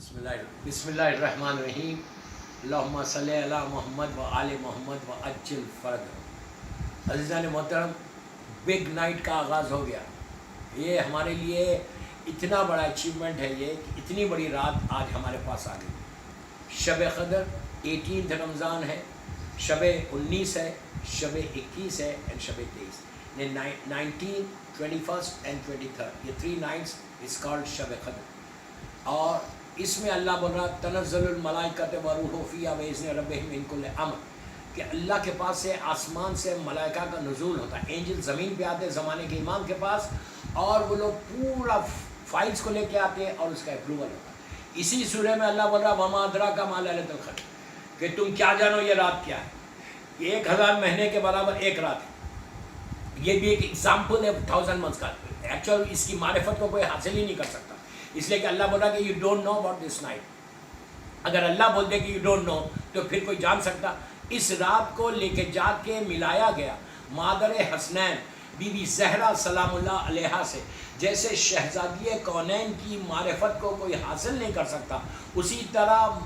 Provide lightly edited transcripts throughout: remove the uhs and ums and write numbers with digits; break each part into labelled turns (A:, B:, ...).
A: بسم اللہ الرحمن الرحیم اللہم صلی علی محمد و آل محمد و عجل فرد. عزیزان محترم، بگ نائٹ کا آغاز ہو گیا. یہ ہمارے لیے اتنا بڑا اچیومنٹ ہے یہ کہ اتنی بڑی رات آج ہمارے پاس آ گئی. شب قدر 18 رمضان ہے، شب 19 ہے، شب 21 ہے اینڈ شب 23. 19, 21 اینڈ 23 یہ 3 نائٹس از کالڈ شب قدر. اور اس میں اللہ بول رہا تنزل الملائکۃ والروح فیہا بإذن ربہم من کل امر، کہ اللہ کے پاس سے آسمان سے ملائکہ کا نزول ہوتا ہے. اینجل زمین پہ آتے ہیں زمانے کے امام کے پاس، اور وہ لوگ پورا فائلز کو لے کے آتے ہیں اور اس کا اپروول ہوتا ہے. اسی سورہ میں اللہ بول رہا وما ادراک ما لیلۃ القدر، کہ تم کیا جانو یہ رات کیا ہے. یہ 1000 مہینے کے برابر ایک رات ہے. یہ بھی ایک ایگزامپل ہے 1000 منتھس کا. ایکچوئل اس کی معرفت کو کوئی حاصل ہی نہیں کر سکتا، اس لیے کہ اللہ بولا کہ you don't know about this night. اگر اللہ بول دے کہ یو ڈونٹ نو تو پھر کوئی جان سکتا. اس رات کو لے کے جا کے ملایا گیا مادر حسنین بی بی زہرا سلام اللہ علیہا سے. جیسے شہزادی کونین کی معرفت کو کوئی حاصل نہیں کر سکتا، اسی طرح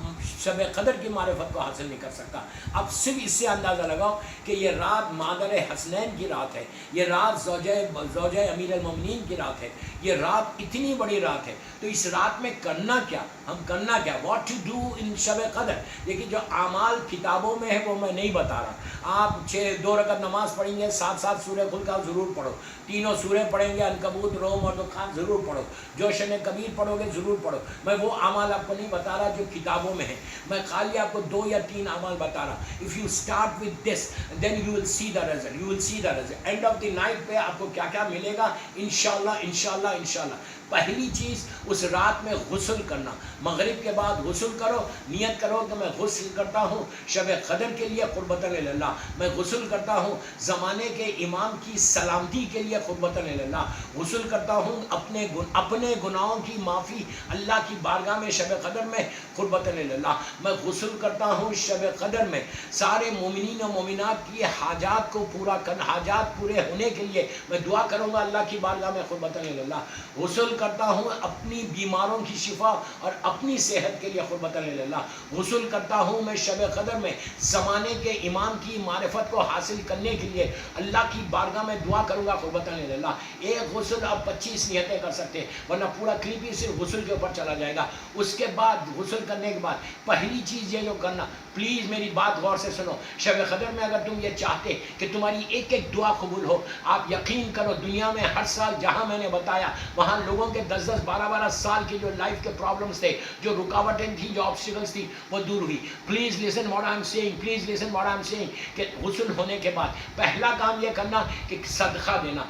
A: شب قدر کی معرفت کو حاصل نہیں کر سکتا. اب صرف اس سے اندازہ لگاؤ کہ یہ رات مادر حسنین کی رات ہے، یہ رات زوجہ امیر المومنین کی رات ہے، یہ رات اتنی بڑی رات ہے. تو اس رات میں کرنا کیا، ہم کرنا کیا، واٹ ٹو ڈو ان شب قدر. لیکن جو اعمال کتابوں میں ہے وہ میں نہیں بتا رہا. آپ 2 رکعت نماز پڑھیں گے، 7 سورہ خلق ضرور پڑھو، 3 سورہ پڑھیں گے، عنکبوت، روم اور دخان ضرور پڑھو، جو شن کبیر پڑھو گے ضرور پڑھو. میں وہ اعمال آپ کو نہیں بتا رہا جو کتابوں میں ہیں، میں خالی آپ کو 2 یا 3 اعمال بتا رہا. If you start with this then you will see the result, you will see the result. End of the night پہ آپ کو کیا کیا ملے گا انشاءاللہ انشاءاللہ انشاءاللہ. پہلی چیز اس رات میں غسل کرنا. مغرب کے بعد غسل کرو، نیت کرو کہ میں غسل کرتا ہوں شب قدر کے لیے قربۃ اللہ، میں غسل کرتا ہوں زمانے کے امام کی سلامتی کے لیے قربۃ اللہ، غسل کرتا ہوں اپنے گناہوں کی معافی اللہ کی بارگاہ میں شب قدر میں قربۃ اللہ. میں غسل کرتا ہوں شب قدر میں سارے مومنین و مومنات کی حاجات کو پورا کرنا، حاجات پورے ہونے کے لیے میں دعا کروں گا اللہ کی بارگاہ میں قربۃ اللہ. غسل کرتا ہوں اپنی بیماروں کی شفا اور اپنی صحت کے لیے قربۃ اللہ. غسل کرتا ہوں میں شب قدر میں زمانے کے امام کی معرفت کو حاصل کرنے کے لیے اللہ کی بارگاہ میں دعا کروں گا قربۃ اللہ. ایک غسل آپ 25 نیتیں کر سکتے ہیں، ورنہ پورا کلپ ہی صرف غسل کے اوپر چلا جائے گا. اس کے بعد غسل کرنے کے بعد پہلی چیز یہ جو کرنا، پلیز میری بات غور سے سنو. شب قدر میں اگر تم یہ چاہتے کہ تمہاری ایک ایک دعا قبول ہو، آپ یقین کرو دنیا میں ہر سال جہاں میں نے بتایا وہاں لوگوں کے 10 12 سال کی جو لائف کے پرابلمس تھے، جو رکاوٹیں تھیں، جو آبسٹیکلس تھی، وہ دور ہوئی. Please listen what I am saying, please listen what I am saying. کہ غسل ہونے کے بعد پہلا کام یہ کرنا کہ صدقہ دینا.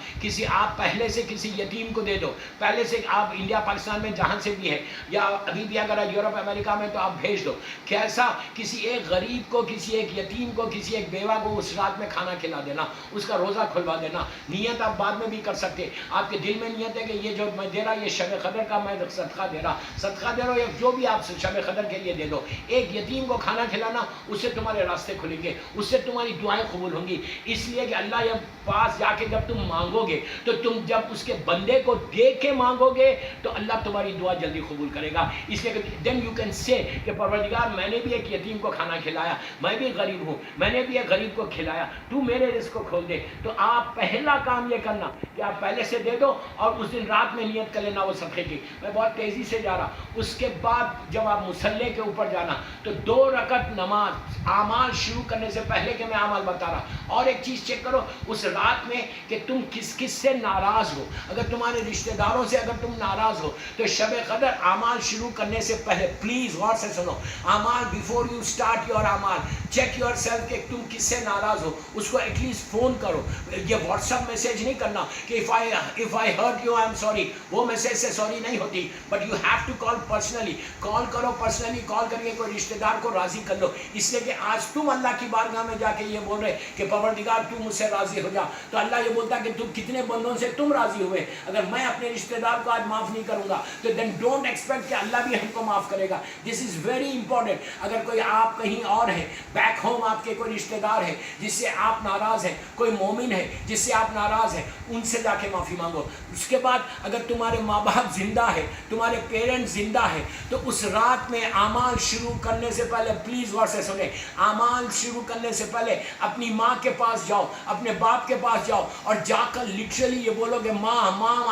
A: آپ پہلے سے کسی یتیم کو دے دو. پہلے سے آپ انڈیا پاکستان میں جہاں سے بھی ہے، یا ابھی بھی اگر یورپ امریکہ میں تو آپ بھیج دو. کیسا کسی ایک غریب کو، کسی ایک یتیم کو، کسی ایک بیوہ کو اس رات میں کھانا کھلا دینا، اس کا روزہ کھلوا دینا. نیت آپ بعد میں بھی کر سکتے. آپ کے دل میں نیت ہے کہ یہ جو میں دے رہا یہ شب قدر کا میں صدقہ دے رہا یا جو بھی آپ شب قدر کے لیے دے دو. ایک یتیم کو کھانا کھلانا، اس سے تمہارے راستے کھلیں گے، اس سے تمہاری دعائیں قبول ہوں گی. اس لیے کہ اللہ یہ پاس جا کے جب تم مانگو گے تو تم جب اس کے بندے کو دیکھ کے مانگو گے تو اللہ تمہاری دعا جلدی قبول کرے گا. اس لیے کہ دین یو کین سے کہ پروردگار میں نے بھی ایک یتیم کو کھانا کھلایا، میں بھی غریب ہوں، میں نے بھی ایک غریب کو کھلایا، تو میرے رزق کو کھول دے. تو آپ پہلا کام یہ کرنا کہ آپ پہلے سے دے دو اور اس دن رات میں نیت کر لینا وہ صدقے کی. میں بہت تیزی سے جا رہا. اس کے بعد جب آپ مصلی کے اوپر جانا تو 2 رکعت نماز. اعمال شروع کرنے سے پہلے کہ میں اعمال بتا رہا. اور ایک چیز چیک کرو اس رات میں کہ تم کس کس سے ناراض ہو. اگر تمہارے رشتہ داروں سے اگر تم ناراض ہو تو شب قدر اعمال شروع کرنے سے پہلے پلیز غور سے سنو. اعمال بیفور یو اسٹارٹ یور اعمال چیک یور سیلف کہ تم کس سے ناراض ہو. اس کو ایٹ لیسٹ فون کرو. یہ واٹس ایپ میسج نہیں کرنا کہ if I hurt you I am sorry. وہ میسج سے سوری نہیں ہوتی. But you have to call personally. Call کرو پرسنلی، کال کر کے کوئی رشتہ دار کو راضی کر لو. اس لیے کہ آج تم اللہ کی بارگاہ میں جا کے یہ بول رہے کہ پروردگار تو مجھ سے راضی ہو جا، تو اللہ یہ بولتا کہ تم کتنے بندوں سے تم راضی ہوئے. اگر میں اپنے رشتہ دار کو آج معاف نہیں کروں گا تو دین ڈونٹ ایکسپیکٹ کہ اللہ بھی ہم کو معاف کرے گا. دس از ویری امپورٹنٹ. اگر کوئی آپ کہیں اور ہے، بیک ہوم آپ کے کوئی رشتہ دار ہے جس سے آپ ناراض ہیں، کوئی مومن ہے جس سے آپ ناراض ہیں، ان سے جا کے معافی مانگو. اس کے بعد اگر تمہارے تمہارے ماں باپ زندہ ہے، تمہارے پیرنٹ زندہ ہے، تو اس رات میں اعمال شروع کرنے سے پہلے پلیز غور سے سنیں، اعمال شروع کرنے سے پہلے اپنی ماں کے پاس جاؤ، اپنے باپ کے پاس جاؤ، اور جا کر لٹرلی یہ بولو کہ ماں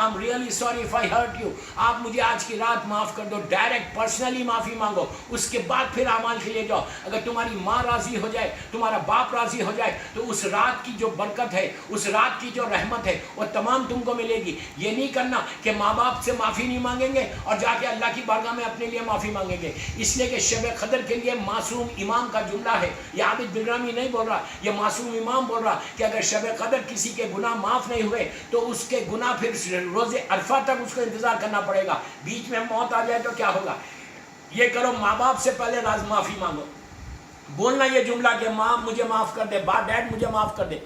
A: I'm really sorry if I hurt you، آپ مجھے آج کی رات معاف کر دو، ڈائریکٹ پرسنلی معافی مانگو، اس کے بعد پھر اعمال کے لیے جاؤ۔ اگر تمہاری ماں راضی ہو جائے، تمہارا باپ راضی ہو جائے، تو اس رات کی جو برکت ہے، اس رات کی جو رحمت ہے، وہ تمام تم کو ملے گی۔ یہ نہیں کرنا کہ ماں باپ سے معافی نہیں مانگیں گے اور جا کے اللہ کی بارگاہ میں اپنے لیے معافی مانگیں گے، اس لیے کہ شب قدر کے لیے معصوم امام کا جملہ ہے، یہ عابد بلرامی نہیں بول رہا، یہ معصوم امام بول رہا کہ اگر شب قدر کسی کے گناہ معاف نہیں ہوئے تو اس کے گناہ پھر روز عرفہ تک اس کو انتظار کرنا پڑے گا، بیچ میں موت آ جائے تو کیا ہوگا؟ یہ کرو، ماں باپ سے پہلے راز معافی مانگو، بولنا یہ جملہ کہ ماں مجھے معاف کر دے، ڈیڈ مجھے معاف کر دے۔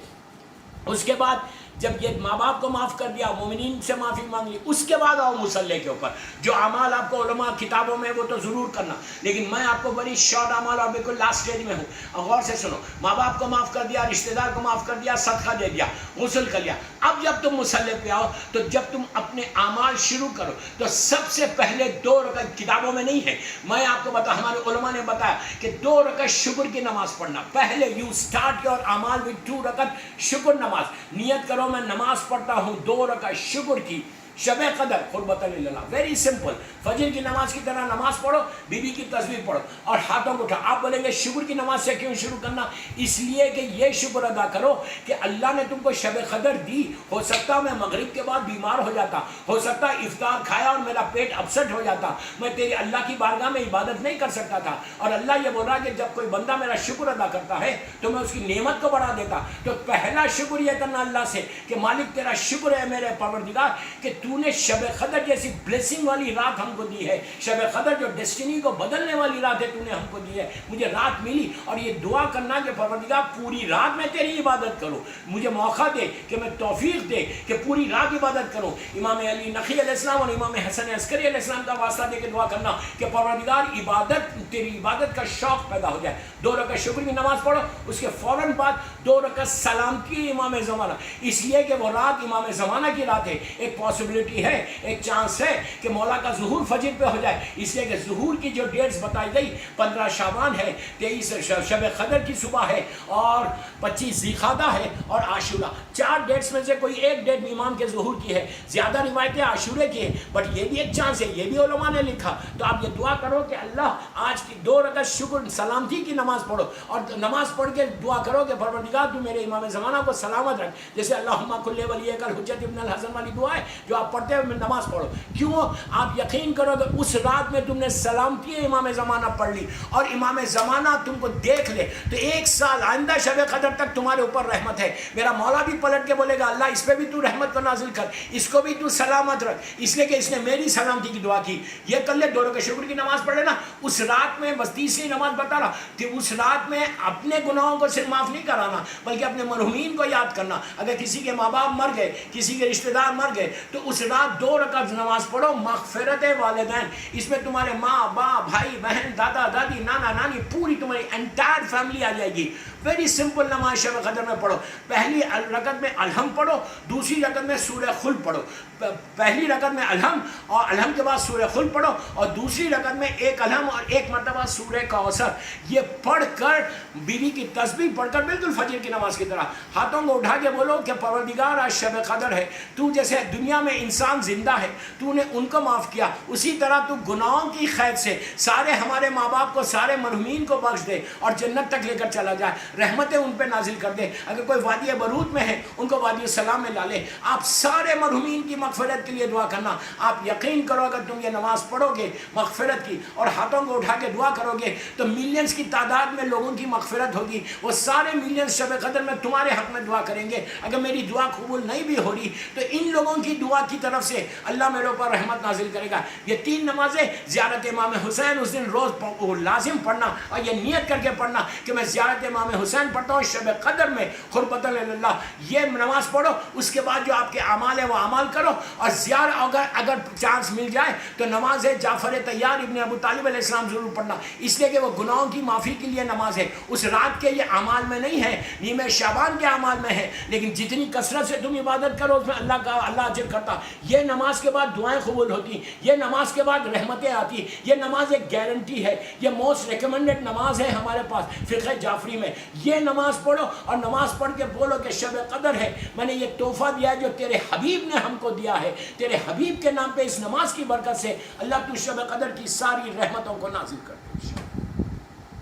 A: اس کے بعد جب یہ ماں باپ کو معاف کر دیا، مومنین سے معافی مانگ لی، اس کے بعد آؤ مصلی کے اوپر۔ جو اعمال آپ کو علماء کتابوں میں وہ تو ضرور کرنا، لیکن میں آپ کو بڑی شارٹ اعمال اور بالکل لاسٹ اسٹیج میں ہوں، غور سے سنو۔ ماں باپ کو معاف کر دیا، رشتہ دار کو معاف کر دیا، صدقہ دے دیا، غسل کر لیا۔ اب جب تم مصلی پہ آؤ تو جب تم اپنے اعمال شروع کرو تو سب سے پہلے 2 رکعت، کتابوں میں نہیں ہے، میں آپ کو بتا، ہمارے علماء نے بتایا کہ 2 رکعت شکر کی نماز پڑھنا۔ پہلے یو اسٹارٹ یور اعمال وتھ 2 رکعت شکر نماز۔ نیت کرو میں نماز پڑھتا ہوں 2 رکعت شکر کی، شب قدر قربتاً اللہ، ویری سمپل۔ فجر کی نماز کی طرح نماز پڑھو، بی بی کی تسبیح پڑھو اور ہاتھوں کو اٹھا۔ آپ بولیں گے شکر کی نماز سے کیوں شروع کرنا؟ اس لیے کہ یہ شکر ادا کرو کہ اللہ نے تم کو شب قدر دی۔ ہو سکتا میں مغرب کے بعد بیمار ہو جاتا، ہو سکتا افطار کھایا اور میرا پیٹ اپسٹ ہو جاتا، میں تیری اللہ کی بارگاہ میں عبادت نہیں کر سکتا تھا، اور اللہ یہ بول رہا کہ جب کوئی بندہ میرا شکر ادا کرتا ہے تو میں اس کی نعمت کو بڑھا دیتا۔ تو پہلا شکر یہ کرنا اللہ سے کہ مالک تیرا شکر ہے میرے پروردگار کہ تو نے شب قدر جیسی بلیسنگ والی رات ہم کو دی ہے، شب قدر جو ڈیسٹینی کو بدلنے والی رات ہے تو نے ہم کو دی ہے، مجھے رات ملی۔ اور یہ دعا کرنا کہ پروردگار پوری رات میں تیری عبادت کروں، مجھے موقع دے کہ میں توفیق دے کہ پوری رات عبادت کروں۔ امام علی نقی علیہ السلام اور امام حسن عسکری علیہ السلام کا واسطہ دے کے دعا کرنا کہ پروردگار عبادت، تیری عبادت کا شوق پیدا ہو جائے۔ 2 رکعت شکر کی نماز پڑھو، اس کے فوراً بعد 2 رکعت سلام کی امام زمانہ، اس لیے کہ وہ رات امام زمانہ کی رات ہے۔ ایک پاسبلٹی ہے، ایک چانس ہے کہ مولا کا ظہور فجر پہ ہو جائے، اس لیے کہ ظہور کی جو ڈیٹس بتائی گئی 15 شعبان ہے، 23 شب قدر کی صبح ہے، اور 25 ذیقعدہ ہے، اور عاشورہ۔ 4 ڈیٹس میں سے کوئی ایک ڈیٹ امام کے ظہور کی ہے، زیادہ روایتیں عاشورے کی ہیں، بٹ یہ بھی ایک چانس ہے، یہ بھی علماء نے لکھا۔ تو آپ یہ دعا کرو کہ اللہ آج کی 2 رکعت شکر سلامتی کی نماز پڑھو، اور نماز پڑھ کے دعا کرو کہ پروردگار تو میرے امام زمانہ کو سلامت رکھ، جیسے اللہم کل ولیک الحجت ابن الحسن والی دعا ہے جو آپ پڑھتے ہوئے نماز پڑھو۔ کیوں؟ آپ یقین کرو کہ اس رات میں تم نے سلامتی امام زمانہ پڑھ لی اور امام زمانہ تم کو دیکھ لے تو 1 سال آئندہ شب قدر تک تمہارے اوپر رحمت ہے۔ میرا مولا بھی پلٹ کے بولے گا اللہ اس پہ بھی تو رحمت کو نازل کر، اس کو بھی تو سلامت رکھ، اس لیے کہ اس نے میری سلامتی کی دعا کی۔ یہ کر لے، 2 رکعت شکر کی نماز پڑھ لینا۔ اس رات میں بس تیسری نماز بتا رہا کہ اس رات میں اپنے گناہوں کو صرف معاف نہیں کرانا بلکہ اپنے مرحومین کو یاد کرنا۔ اگر کسی کے ماں باپ مر گئے، کسی کے رشتہ دار مر گئے، تو اس رات 2 رکعت نماز پڑھو، مغفرت والدین، اس میں تمہارے ماں باپ بھائی بہن دادا دادی نانا نانی پوری تمہاری انٹائر فیملی آ جائے گی۔ ویری سمپل نماز شب قدر میں پڑھو۔ پہلی رکعت میں الحم پڑھو، دوسری رکعت میں سورہ خلق پڑھو۔ پہلی رکعت میں الحم اور الحم کے بعد سورہ خلق پڑھو، اور دوسری رکعت میں 1 الحم اور 1 مرتبہ سورہ کوثر۔ یہ پڑھ کر بیوی کی تسبیح پڑھ کر بالکل فجر کی نماز کی طرح ہاتھوں کو اٹھا کے بولو کہ پروردگار آج شب قدر ہے، تو جیسے دنیا میں انسان زندہ ہے تو نے ان کو معاف کیا، اسی طرح تو گناہوں کی قید سے سارے ہمارے ماں باپ کو، سارے مرحومین کو بخش دے اور جنت تک لے کر چلا جائے، رحمتیں ان پہ نازل کر دے۔ اگر کوئی وادی برود میں ہے ان کو وادی السلام میں لا لے۔ آپ سارے مرحومین کی مغفرت کے لیے دعا کرنا۔ آپ یقین کرو اگر تم یہ نماز پڑھو گے مغفرت کی اور ہاتھوں کو اٹھا کے دعا کرو گے تو ملینز کی تعداد میں لوگوں کی مغفرت ہوگی، وہ سارے ملینز شب قدر میں تمہارے حق میں دعا کریں گے۔ اگر میری دعا قبول نہیں بھی ہو رہی تو ان لوگوں کی دعا کی طرف سے اللہ میرے اوپر رحمت نازل کرے گا۔ یہ 3 نمازیں زیارت امام حسین اس دن روز لازم پڑھنا، اور یہ نیت کر کے پڑھنا کہ میں زیارت امام حسین پڑھتا ہوں شب قدر میں قربۃ اللہ۔ یہ نماز پڑھو، اس کے بعد جو آپ کے اعمال ہیں وہ اعمال کرو، اور اگر چانس مل جائے تو نماز جعفر طیار ابن ابو طالب علیہ السلام ضرور پڑھنا، اس لیے کہ وہ گناہوں کی معافی کے لیے نماز ہے۔ اس رات کے یہ اعمال میں نہیں ہے، نیمہ شعبان کے اعمال میں ہے، لیکن جتنی کثرت سے تم عبادت کرو اس میں اللہ اجر کرتا ہوتا. یہ نماز کے بعد دعائیں قبول ہوتی, یہ نماز کے بعد رحمتیں آتی. یہ نماز ایک گارنٹی ہے, یہ موسٹ ریکمنڈڈ نماز ہے ہمارے پاس فقہ جعفری میں. یہ نماز پڑھو اور نماز پڑھ کے بولو کہ شب قدر ہے, میں نے یہ تحفہ دیا ہے جو تیرے حبیب نے ہم کو دیا ہے. تیرے حبیب کے نام پہ اس نماز کی برکت سے اللہ تو شب قدر کی ساری رحمتوں کو نازل کر دے.